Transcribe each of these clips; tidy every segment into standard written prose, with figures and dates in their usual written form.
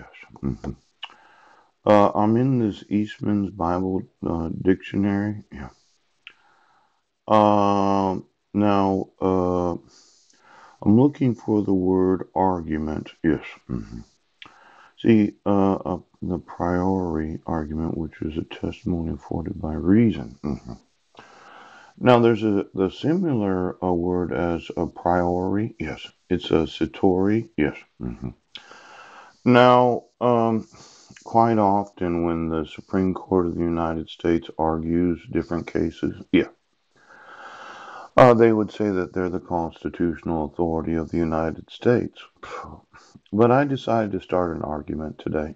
Yes. hmm I'm in this Eastman's Bible dictionary. Yeah. Now, I'm looking for the word argument. Yes. See, the priori argument, which is a testimony afforded by reason. Now, there's the similar word as a priori. Yes. It's a satori. Yes. Now, quite often when the Supreme Court of the United States argues different cases, they would say that they're the constitutional authority of the United States. But I decided to start an argument today.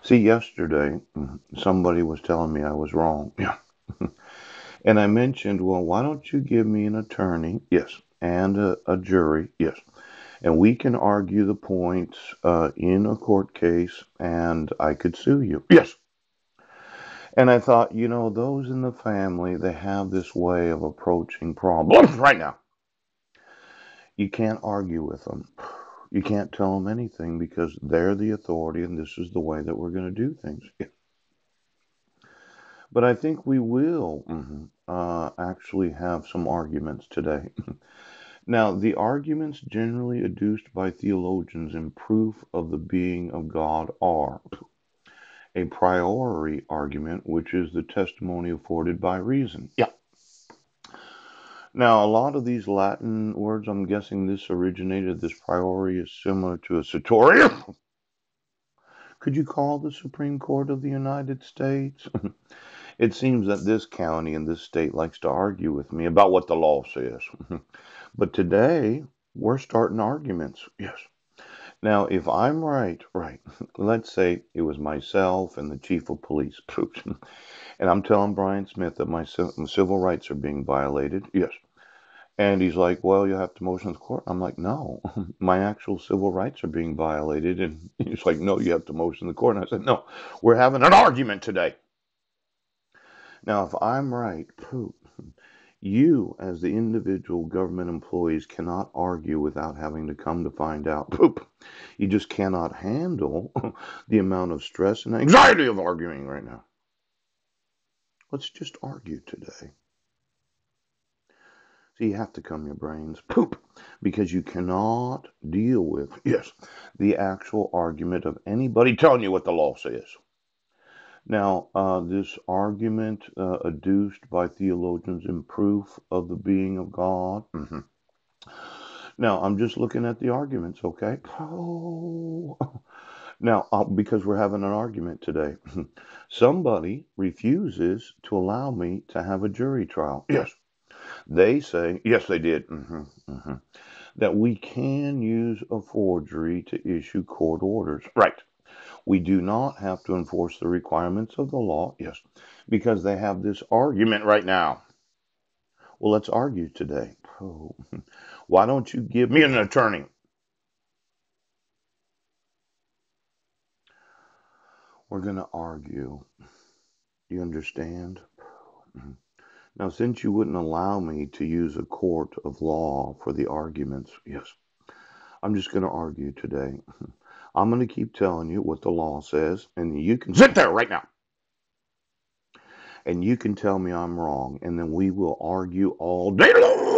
See, yesterday, somebody was telling me I was wrong. Yeah. And I mentioned, well, why don't you give me an attorney? Yes. And a jury? Yes. And we can argue the points in a court case, and I could sue you. Yes. And I thought, those in the family, they have this way of approaching problems right now. You can't argue with them. You can't tell them anything because they're the authority and this is the way that we're going to do things. But I think we will actually have some arguments today. Now, the arguments generally adduced by theologians in proof of the being of God are a priori argument, which is the testimony afforded by reason. Yeah. Now, a lot of these Latin words, I'm guessing this priori is similar to a satori. Could you call the Supreme Court of the United States? It seems that this county and this state likes to argue with me about what the law says. But today, we're starting arguments. Yes. Now, if I'm right, let's say it was myself and the chief of police, and I'm telling Brian Smith that my civil rights are being violated. Yes. And he's like, well, you have to motion the court. I'm like, no, my actual civil rights are being violated. And he's like, no, you have to motion the court. And I said, no, we're having an argument today. Now, if I'm right, you, as the individual government employees, cannot argue without having to come to find out. You just cannot handle the amount of stress and anxiety of arguing right now. Let's just argue today. So you have to calm your brains, because you cannot deal with, the actual argument of anybody telling you what the law says. Now, this argument adduced by theologians in proof of the being of God. Now, I'm just looking at the arguments, okay? Now, because we're having an argument today, somebody refuses to allow me to have a jury trial. Yes. They say, yes, they did, that we can use a forgery to issue court orders. Right. We do not have to enforce the requirements of the law. Yes. Because they have this argument right now. Well, let's argue today. Why don't you give me an attorney? We're going to argue. You understand? Now, since you wouldn't allow me to use a court of law for the arguments, yes, I'm just going to argue today. I'm going to keep telling you what the law says, and you can sit there right now. And you can tell me I'm wrong, and then we will argue all day long.